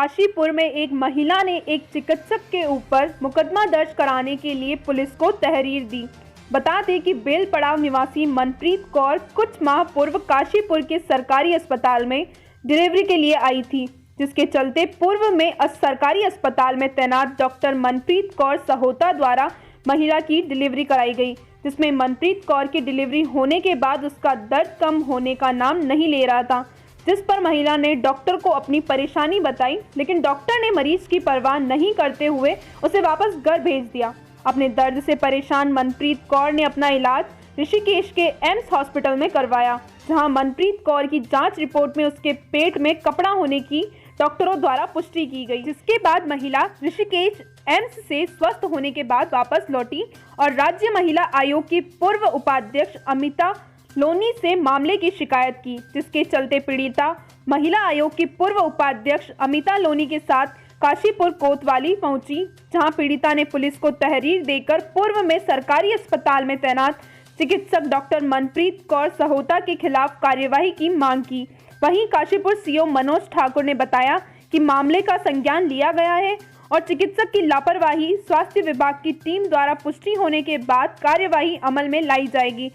काशीपुर में एक महिला ने एक चिकित्सक के ऊपर मुकदमा दर्ज कराने के लिए पुलिस को तहरीर दी। बता दें कि बेल पड़ाव निवासी मनप्रीत कौर कुछ माह पूर्व काशीपुर के सरकारी अस्पताल में डिलीवरी के लिए आई थी, जिसके चलते पूर्व में सरकारी अस्पताल में तैनात डॉक्टर मनप्रीत कौर सहोता द्वारा महिला की डिलीवरी कराई गई, जिसमें मनप्रीत कौर की डिलीवरी होने के बाद उसका दर्द कम होने का नाम नहीं ले रहा था, जिस पर महिला ने डॉक्टर को अपनी परेशानी बताई, लेकिन डॉक्टर ने मरीज की परवाह नहीं करते हुए उसे वापस घर भेज दिया। अपने दर्द से परेशान मनप्रीत कौर ने अपना इलाज ऋषिकेश के एम्स हॉस्पिटल में करवाया, जहां मनप्रीत कौर की जांच रिपोर्ट में उसके पेट में कपड़ा होने की डॉक्टरों द्वारा पुष्टि की गई, जिसके बाद महिला ऋषिकेश एम्स से स्वस्थ होने के बाद वापस लौटी और राज्य महिला आयोग की पूर्व उपाध्यक्ष अमिता लोनी से मामले की शिकायत की, जिसके चलते पीड़िता महिला आयोग की पूर्व उपाध्यक्ष अमिता लोनी के साथ काशीपुर कोतवाली पहुंची, जहां पीड़िता ने पुलिस को तहरीर देकर पूर्व में सरकारी अस्पताल में तैनात चिकित्सक डॉक्टर मनप्रीत कौर सहोता के खिलाफ कार्यवाही की मांग की। वहीं काशीपुर सीओ मनोज ठाकुर ने बताया कि मामले का संज्ञान लिया गया है और चिकित्सक की लापरवाही स्वास्थ्य विभाग की टीम द्वारा पुष्टि होने के बाद कार्यवाही अमल में लाई जाएगी।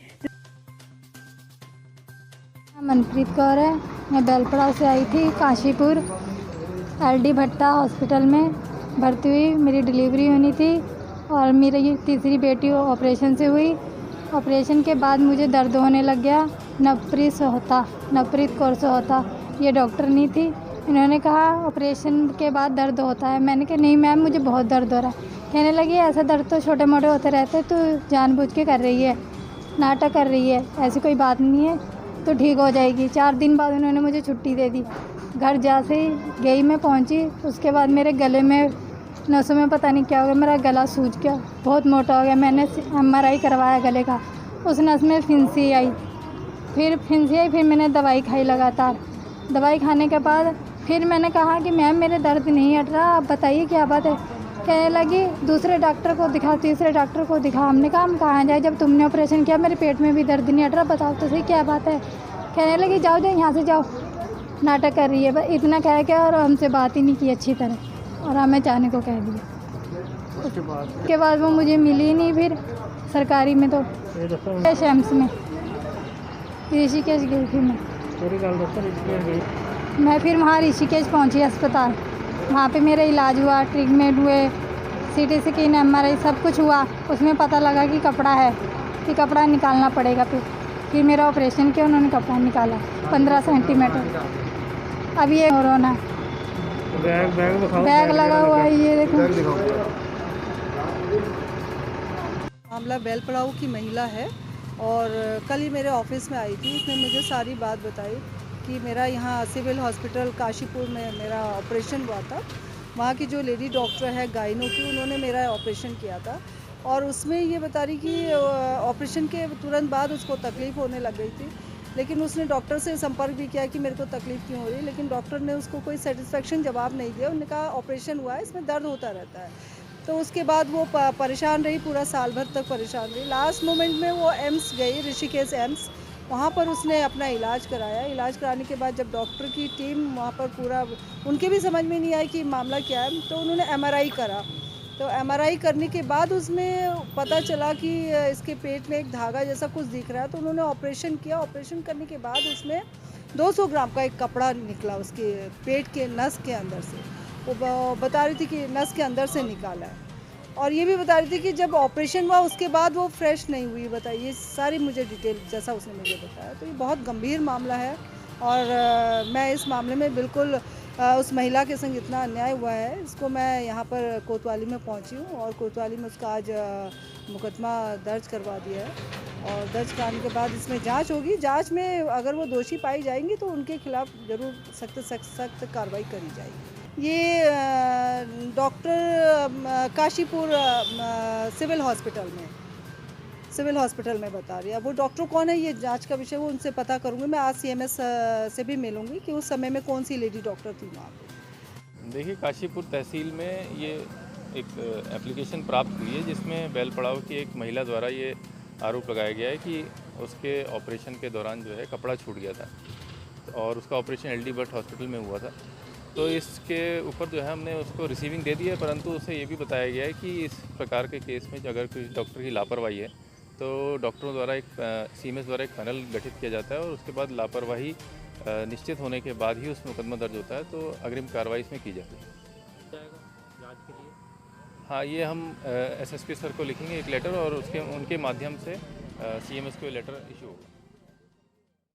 मनप्रीत कौर है, मैं बेलपड़ा से आई थी काशीपुर LD भट्टा हॉस्पिटल में भर्ती हुई। मेरी डिलीवरी होनी थी और मेरी ये तीसरी बेटी ऑपरेशन से हुई। ऑपरेशन के बाद मुझे दर्द होने लग गया। नवप्रीत कौर सहोता ये डॉक्टर नहीं थी। इन्होंने कहा ऑपरेशन के बाद दर्द होता है। मैंने कहा नहीं मैम, मुझे बहुत दर्द हो रहा है। कहने लगी ऐसा दर्द तो छोटे मोटे होते रहते, तो जानबूझ के कर रही है, नाटक कर रही है, ऐसी कोई बात नहीं है, तो ठीक हो जाएगी। 4 दिन बाद उन्होंने मुझे छुट्टी दे दी। घर जैसे ही गई मैं पहुंची, उसके बाद मेरे गले में नसों में पता नहीं क्या हो गया, मेरा गला सूज गया, बहुत मोटा हो गया। मैंने MRI करवाया गले का, उस नस में फिंसी आई, फिर मैंने दवाई खाई लगातार। दवाई खाने के बाद फिर मैंने कहा कि मैम मेरे दर्द नहीं हट रहा, आप बताइए क्या बात है। कहने लगी दूसरे डॉक्टर को दिखाओ, तीसरे डॉक्टर को दिखाओ। हमने कहा हम कहाँ जाए, जब तुमने ऑपरेशन किया मेरे पेट में भी दर्द नहीं हट रहा, बताओ तो सही क्या बात है। कहने लगी जाओ यहाँ से जाओ, नाटक कर रही है। बस इतना कह के और हमसे बात ही नहीं की अच्छी तरह, और हमें जाने को कह दिया। उसके बाद वो मुझे मिली नहीं। फिर सरकारी में तो एम्स में ऋषिकेश गई थी मैं फिर वहाँ ऋषिकेश पहुँची अस्पताल। वहाँ पे मेरा इलाज हुआ, ट्रीटमेंट हुए, CT स्कैन MRI सब कुछ हुआ। उसमें पता लगा कि कपड़ा है, कि कपड़ा निकालना पड़ेगा। फिर मेरा ऑपरेशन किया, उन्होंने कपड़ा निकाला 15 सेंटीमीटर। अब ये कोरोना बैग लगा हुआ है, ये देखो। मामला बेलपड़ाऊ की महिला है और कल ही मेरे ऑफिस में आई थी। उसने मुझे सारी बात बताई कि मेरा यहाँ सिविल हॉस्पिटल काशीपुर में मेरा ऑपरेशन हुआ था। वहाँ की जो लेडी डॉक्टर है गायनो की, उन्होंने मेरा ऑपरेशन किया था और उसमें ये बता रही कि ऑपरेशन के तुरंत बाद उसको तकलीफ़ होने लग गई थी, लेकिन उसने डॉक्टर से संपर्क भी किया कि मेरे को तकलीफ़ क्यों हो रही है, लेकिन डॉक्टर ने उसको कोई सेटिस्फेक्शन जवाब नहीं दिया। उन्होंने कहा ऑपरेशन हुआ है, इसमें दर्द होता रहता है। तो उसके बाद वो परेशान रही, पूरा साल भर तक परेशान रही। लास्ट मोमेंट में वो एम्स गई, ऋषिकेश एम्स। वहाँ पर उसने अपना इलाज कराया। इलाज कराने के बाद जब डॉक्टर की टीम वहाँ पर पूरा, उनके भी समझ में नहीं आया कि मामला क्या है, तो उन्होंने MRI करा। तो MRI करने के बाद उसमें पता चला कि इसके पेट में एक धागा जैसा कुछ दिख रहा है। तो उन्होंने ऑपरेशन किया। ऑपरेशन करने के बाद उसमें 200 ग्राम का एक कपड़ा निकला उसके पेट के नस के अंदर से। वो बता रही थी कि नस के अंदर से निकाला है, और ये भी बता रही थी कि जब ऑपरेशन हुआ उसके बाद वो फ्रेश नहीं हुई। बताइए, सारी मुझे डिटेल जैसा उसने मुझे बताया। तो ये बहुत गंभीर मामला है और मैं इस मामले में बिल्कुल उस महिला के संग इतना अन्याय हुआ है, इसको मैं यहाँ पर कोतवाली में पहुँची हूँ और कोतवाली में उसका आज मुकदमा दर्ज करवा दिया है और दर्ज कराने के बाद इसमें जांच होगी। जांच में अगर वो दोषी पाई जाएंगी तो उनके खिलाफ ज़रूर सख्त कार्रवाई करी जाएगी। ये डॉक्टर काशीपुर सिविल हॉस्पिटल में बता रही है। वो डॉक्टर कौन है ये जांच का विषय वो उनसे पता करूँगी। मैं आज CMS से भी मिलूँगी कि उस समय में कौन सी लेडी डॉक्टर थी वहाँ पे। देखिए, काशीपुर तहसील में ये एक एप्लीकेशन प्राप्त हुई है, जिसमें बेलपड़ाऊ की एक महिला द्वारा ये आरोप लगाया गया है कि उसके ऑपरेशन के दौरान जो है कपड़ा छूट गया था और उसका ऑपरेशन LD भट्ट हॉस्पिटल में हुआ था। तो इसके ऊपर जो है हमने उसको रिसीविंग दे दी है, परंतु उसे ये भी बताया गया है कि इस प्रकार के केस में अगर कोई डॉक्टर की लापरवाही है तो डॉक्टरों द्वारा एक सीएमएस द्वारा एक पैनल गठित किया जाता है और उसके बाद लापरवाही निश्चित होने के बाद ही उसमें मुकदमा दर्ज होता है, तो अग्रिम कार्रवाई इसमें की जाती है। जांच के लिए हाँ, ये हम एसएसपी सर को लिखेंगे एक लेटर और उनके माध्यम से सीएमएस को लेटर इशू होगा।